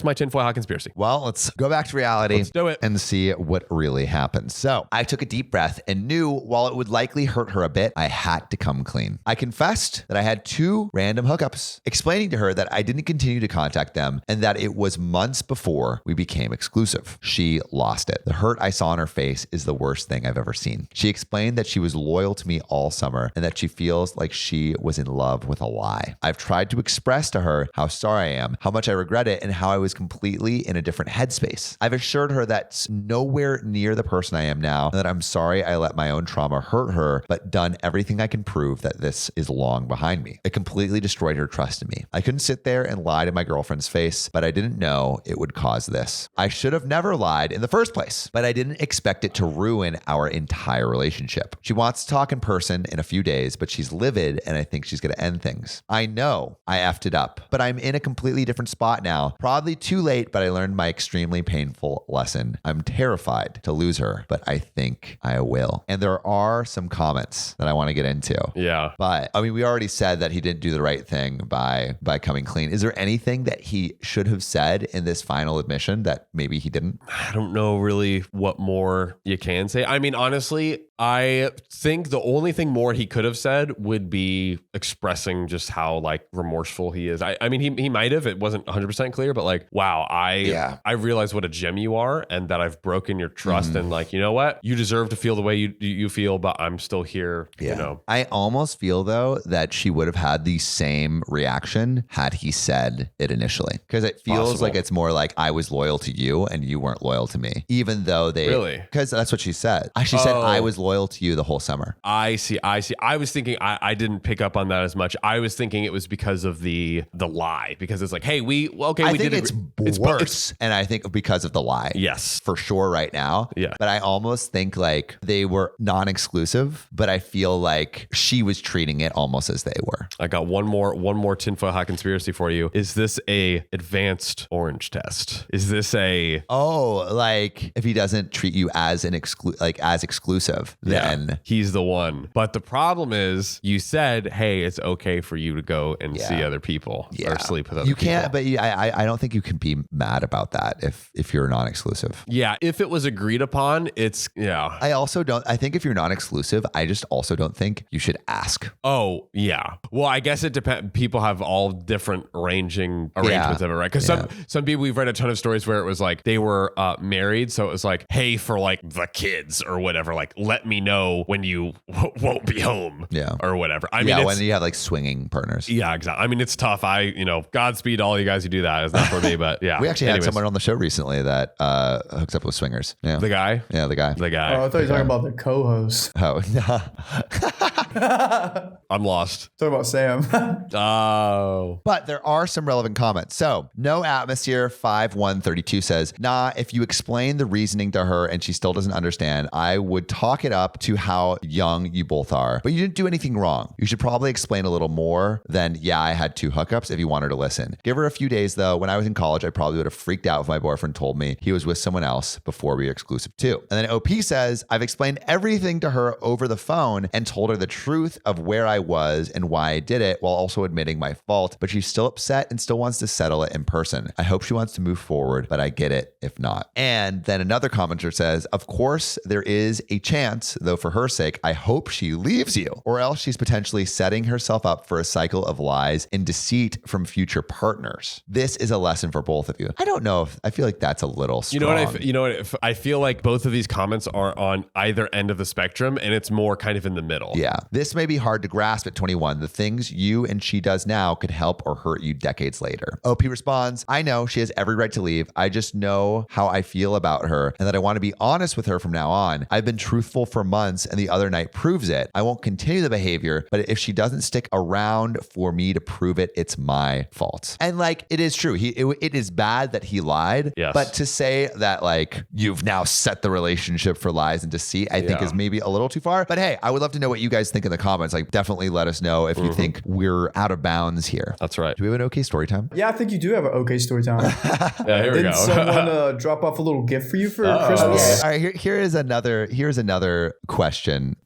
Speaker 1: my tinfoil hat conspiracy.
Speaker 2: Well, let's go back to reality.
Speaker 1: Let's do it.
Speaker 2: And see what really happened. So I took a deep breath and knew while it would likely hurt her a bit, I had to come clean. I confessed that I had 2 random hookups, explaining to her that I didn't continue to contact them and that it was months before we became exclusive. She lost it. The hurt I saw on her face is the worst thing I've ever seen. She explained that she was loyal to me all summer and that she feels like she was in love with a lie. I've tried to express to her how sorry I am, how much I regret it, and how I was completely in a different headspace. I've assured her that's nowhere near the person I am now, and that I'm sorry I let my own trauma hurt her, but done everything I can prove that this is long behind me. It completely destroyed her trust in me. I couldn't sit there and lie to my girlfriend's face, but I didn't know it would cause this. I should have never lied in the first place, but I didn't expect it to ruin our entire relationship. She wants to talk in person in a few days, but she's livid and I think she's going to end things. I know I effed it up, but I'm in a completely different spot now. Probably too late, but I learned my extremely painful lesson. I'm terrified to lose her, but I think I will. And there are some comments that I want to get into.
Speaker 1: Yeah.
Speaker 2: But I mean, we already said that he didn't do the right thing by coming clean. Is there anything that that he should have said in this final admission that maybe he didn't?
Speaker 1: I don't know really what more you can say. I mean, honestly, I think the only thing more he could have said would be expressing just how like remorseful he is. I mean, he might have. It wasn't 100% clear, but like, wow, I realize what a gem you are and that I've broken your trust. And like, you know what? You deserve to feel the way you feel, but I'm still here.
Speaker 2: Yeah.
Speaker 1: You know,
Speaker 2: I almost feel though that she would have had the same reaction had he said it initially, because it feels like it's more like I was loyal to you and you weren't loyal to me, even though because that's what she said. She said I was loyal to you the whole summer.
Speaker 1: I see. I was thinking I didn't pick up on that as much. I was thinking it was because of the lie, because it's like, hey, we
Speaker 2: think
Speaker 1: did
Speaker 2: it's worse, and I think because of the lie.
Speaker 1: Yes,
Speaker 2: for sure right now.
Speaker 1: Yeah,
Speaker 2: but I almost think like they were non-exclusive, but I feel like she was treating it almost as they were.
Speaker 1: I got one more tinfoil hat conspiracy for you. Is this a advanced orange test? Is this
Speaker 2: like if he doesn't treat you as an exclusive, then
Speaker 1: he's the one. But the problem is, you said, hey, it's okay for you to go and see other people or sleep with other people.
Speaker 2: You can't, but I don't think you can be mad about that if you're non-exclusive.
Speaker 1: Yeah, if it was agreed upon,
Speaker 2: I think if you're non-exclusive, I just also don't think you should ask.
Speaker 1: Oh, yeah. Well, I guess it depends. People have all different arrangements of it, right? Because some people, we've read a ton of stories where it was like they were married. So it was like, hey, for like the kids or whatever, like, let me know when you won't be home or whatever. I mean,
Speaker 2: when you have like swinging partners.
Speaker 1: Yeah, exactly. I mean, it's tough. Godspeed to all you guys who do that. It's not for me, but yeah.
Speaker 2: We actually had someone on the show recently that hooks up with swingers. Yeah.
Speaker 1: The guy?
Speaker 2: Yeah, the guy.
Speaker 1: The guy.
Speaker 3: Oh, I thought you were talking about the co-host.
Speaker 2: Oh, no.
Speaker 1: I'm lost.
Speaker 3: Talking about Sam.
Speaker 1: Oh.
Speaker 2: But there are some relevant comments. So, No Atmosphere 5132 says, nah, if you explain the reasoning to her and she still doesn't understand, I would talk it up to how young you both are. But you didn't do anything wrong. You should probably explain a little more than, I had 2 hookups if you want her to listen. Give her a few days though. When I was in college, I probably would have freaked out if my boyfriend told me he was with someone else before we were exclusive too. And then OP says, I've explained everything to her over the phone and told her the truth of where I was and why I did it while also admitting my fault, but she's still upset and still wants to settle it in person. I hope she wants to move forward, but I get it if not. And then another commenter says, of course there is a chance, though for her sake, I hope she leaves you, or else she's potentially setting herself up for a cycle of lies and deceit from future partners. This is a lesson for both of you. I don't know I feel like that's a little strong.
Speaker 1: I feel like both of these comments are on either end of the spectrum, and it's more kind of in the middle.
Speaker 2: Yeah. This may be hard to grasp at 21. The things you and she does now could help or hurt you decades later. OP responds, I know she has every right to leave. I just know how I feel about her and that I want to be honest with her from now on. I've been truthful for months and the other night proves it. I won't continue the behavior, but if she doesn't stick around for me to prove it, it's my fault. And like, it is true. It is bad that he lied, but to say that like you've now set the relationship for lies and deceit, I think is maybe a little too far. But hey, I would love to know what you guys think in the comments. Like definitely let us know if you think we're out of bounds here.
Speaker 1: That's right.
Speaker 2: Do we have an okay story time?
Speaker 3: Yeah, I think you do have an okay story time.
Speaker 1: Yeah, here we go.
Speaker 3: Didn't someone drop off a little gift for you for Christmas?
Speaker 2: All right, here's another question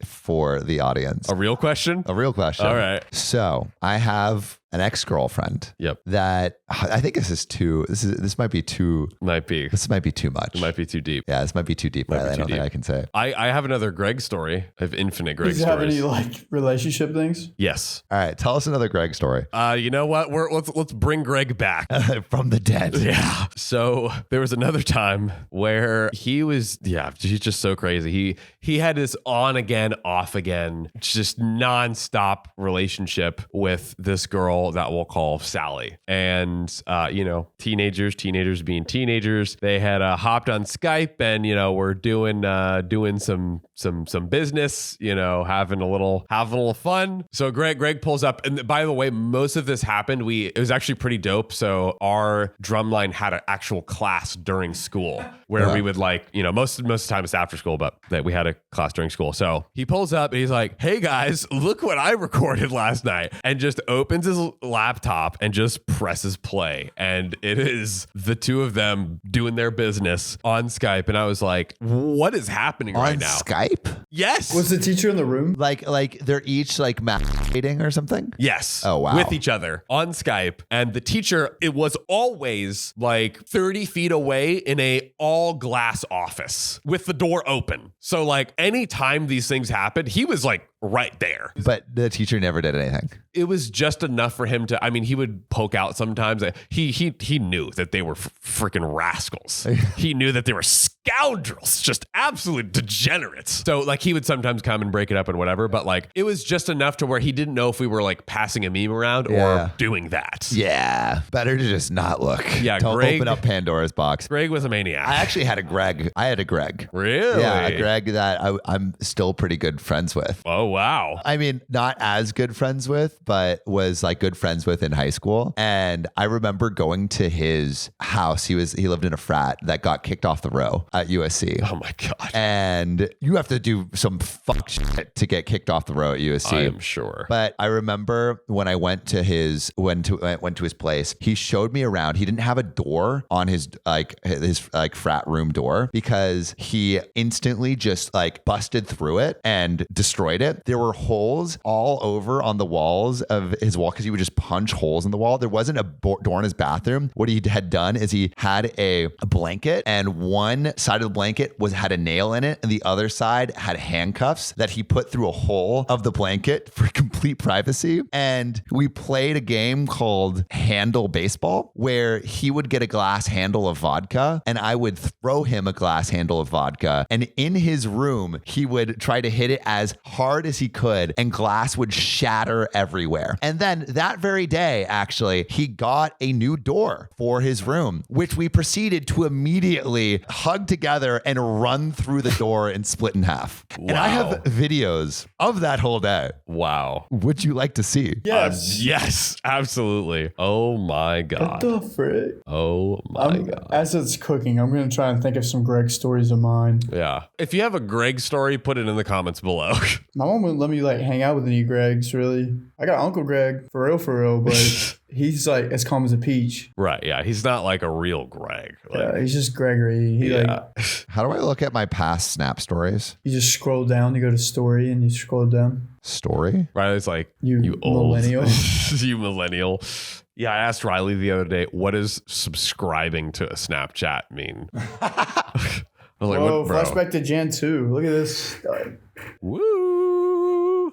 Speaker 2: for the audience.
Speaker 1: A real question?
Speaker 2: A real question.
Speaker 1: All right.
Speaker 2: So I have an ex-girlfriend that I think this might be too much.
Speaker 1: It might be too deep.
Speaker 2: Yeah, this might be too deep. I don't think I can say.
Speaker 1: I have another Greg story. I have infinite Greg stories.
Speaker 3: Do you have any like relationship things?
Speaker 1: Yes.
Speaker 2: All right, tell us another Greg story.
Speaker 1: You know what? Let's bring Greg back
Speaker 2: from the dead.
Speaker 1: Yeah. So there was another time where he's just so crazy. He had this on again, off again, just nonstop relationship with this girl that we'll call Sally. And teenagers being teenagers, they had hopped on Skype and we're doing some business, having a little fun. So Greg pulls up, and by the way, most of this happened. It was actually pretty dope. So our drumline had an actual class during school where we would most of the time it's after school, but that we had a class during school. So he pulls up and he's like, "Hey guys, look what I recorded last night," and just opens his the laptop and just presses play. And it is the two of them doing their business on Skype. And I was like, what is happening right now?
Speaker 2: On Skype?
Speaker 1: Yes.
Speaker 3: Was the teacher in the room?
Speaker 2: Like they're each like masturbating or something?
Speaker 1: Yes.
Speaker 2: Oh, wow.
Speaker 1: With each other on Skype. And the teacher, it was always like 30 feet away in a all glass office with the door open. So like anytime these things happened, he was like right there.
Speaker 2: But the teacher never did anything.
Speaker 1: It was just enough for him to, I mean, he would poke out sometimes. He knew that they were freaking rascals. He knew that they were scoundrels, just absolute degenerates. So like he would sometimes come and break it up and whatever, but like it was just enough to where he didn't know if we were like passing a meme around or doing that.
Speaker 2: Yeah. Better to just not look.
Speaker 1: Yeah.
Speaker 2: Don't open up Pandora's box.
Speaker 1: Greg was a maniac.
Speaker 2: I actually had a Greg.
Speaker 1: Really?
Speaker 2: Yeah, a Greg that I'm still pretty good friends with.
Speaker 1: Oh, wow.
Speaker 2: I mean, not as good friends with, but was like good friends with in high school. And I remember going to his house. He lived in a frat that got kicked off the row at USC.
Speaker 1: Oh my God.
Speaker 2: And you have to do some fuck shit to get kicked off the row at USC.
Speaker 1: I am sure.
Speaker 2: But I remember when I went to his place, he showed me around. He didn't have a door on his frat room door because he instantly just like busted through it and destroyed it. There were holes all over on the walls of his wall because he would just punch holes in the wall. There wasn't a door in his bathroom. What he had done is he had a blanket, and one side of the blanket had a nail in it, and the other side had handcuffs that he put through a hole of the blanket for complete privacy. And we played a game called Handle Baseball, where he would get a glass handle of vodka and I would throw him a glass handle of vodka. And in his room, he would try to hit it as hard as he could and glass would shatter everywhere. And then that very day, actually, he got a new door for his room, which we proceeded to immediately hug together and run through the door and split in half.
Speaker 1: Wow.
Speaker 2: And I have videos of that whole day.
Speaker 1: Wow.
Speaker 2: Would you like to see?
Speaker 3: Yes.
Speaker 1: Yes, absolutely. Oh my God.
Speaker 3: What the frick?
Speaker 1: Oh my God.
Speaker 3: As it's cooking, I'm going to try and think of some Greg stories of mine.
Speaker 1: Yeah. If you have a Greg story, put it in the comments below.
Speaker 3: My mom wouldn't let me like hang out with any Gregs, really. I got Uncle Greg, for real, but he's like as calm as a peach.
Speaker 1: Right. Yeah. He's not like a real Greg. Like,
Speaker 3: Yeah, he's just Gregory.
Speaker 2: How do I look at my past Snap stories?
Speaker 3: You just scroll down, you go to story, and you scroll down.
Speaker 2: Story?
Speaker 1: Riley's like,
Speaker 3: You
Speaker 1: old
Speaker 3: millennial.
Speaker 1: You millennial. Yeah, I asked Riley the other day, what does subscribing to a Snapchat mean? I was like,
Speaker 3: Whoa,
Speaker 1: what, bro?
Speaker 3: flashback to Jan 2. Look at this.
Speaker 1: Woo!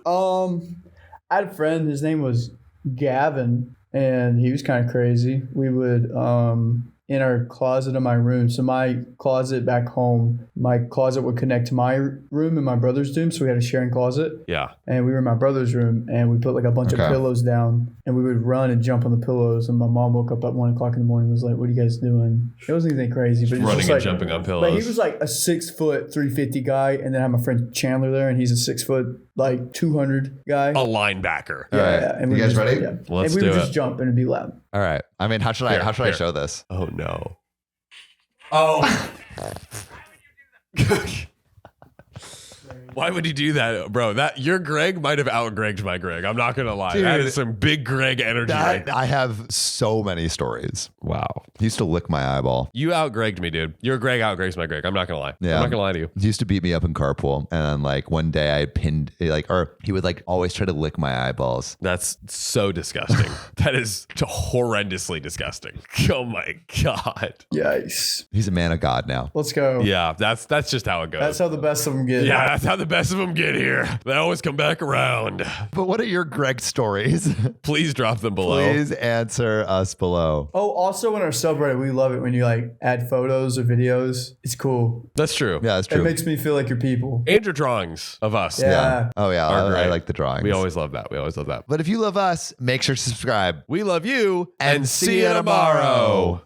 Speaker 3: I had a friend, his name was Gavin, and he was kind of crazy. We would in our closet in my room. So my closet back home, my closet would connect to my room and my brother's room. So we had a sharing closet.
Speaker 1: Yeah.
Speaker 3: And we were in my brother's room, and we put like a bunch of pillows down, and we would run and jump on the pillows. And my mom woke up at 1 o'clock in the morning and was like, "What are you guys doing?" It wasn't anything crazy, but
Speaker 1: Running
Speaker 3: just
Speaker 1: and
Speaker 3: like,
Speaker 1: jumping on pillows.
Speaker 3: But he was like a 6 foot 350 guy, and then I have my friend Chandler there, and he's a 6 foot like 200 guy.
Speaker 1: A linebacker.
Speaker 3: Yeah,
Speaker 2: All right.
Speaker 3: yeah. And
Speaker 2: You guys ready?
Speaker 3: Yeah.
Speaker 1: Let's
Speaker 3: and we
Speaker 1: do
Speaker 3: would
Speaker 1: it.
Speaker 3: just jump and it'd be loud.
Speaker 2: All right. I mean, how should I show this?
Speaker 1: Oh no. Oh. Why would he do that, bro? That your Greg might have out-Gregged my Greg. I'm not gonna lie.
Speaker 2: Dude,
Speaker 1: that is some big Greg energy. Right now.
Speaker 2: I have so many stories.
Speaker 1: Wow.
Speaker 2: He used to lick my eyeball.
Speaker 1: You out-Gregged me, dude. Your Greg out-Greggs my Greg. I'm not gonna lie.
Speaker 2: Yeah.
Speaker 1: I'm not gonna lie to you.
Speaker 2: He used to beat me up in carpool, and then like one day I pinned or he would like always try to lick my eyeballs.
Speaker 1: That's so disgusting. That is horrendously disgusting. Oh my God.
Speaker 3: Yikes.
Speaker 2: He's a man of God now.
Speaker 3: Let's go.
Speaker 1: Yeah, that's just how it goes.
Speaker 3: That's how the best of them get.
Speaker 1: Yeah, that's how the best of them get here. They always come back around.
Speaker 2: But what are your Greg stories?
Speaker 1: Please drop them below.
Speaker 2: Please answer us below.
Speaker 3: Oh, also in our subreddit, we love it when you like add photos or videos. It's cool.
Speaker 1: That's true.
Speaker 2: Yeah, that's
Speaker 3: It
Speaker 2: true.
Speaker 3: makes me feel like you're people.
Speaker 1: And your drawings of us.
Speaker 3: Yeah.
Speaker 2: Oh yeah,
Speaker 1: Are
Speaker 2: I
Speaker 1: great.
Speaker 2: like the drawings.
Speaker 1: We always love that. We always love that.
Speaker 2: But if you love us, make sure to subscribe.
Speaker 1: We love you
Speaker 2: And see you tomorrow.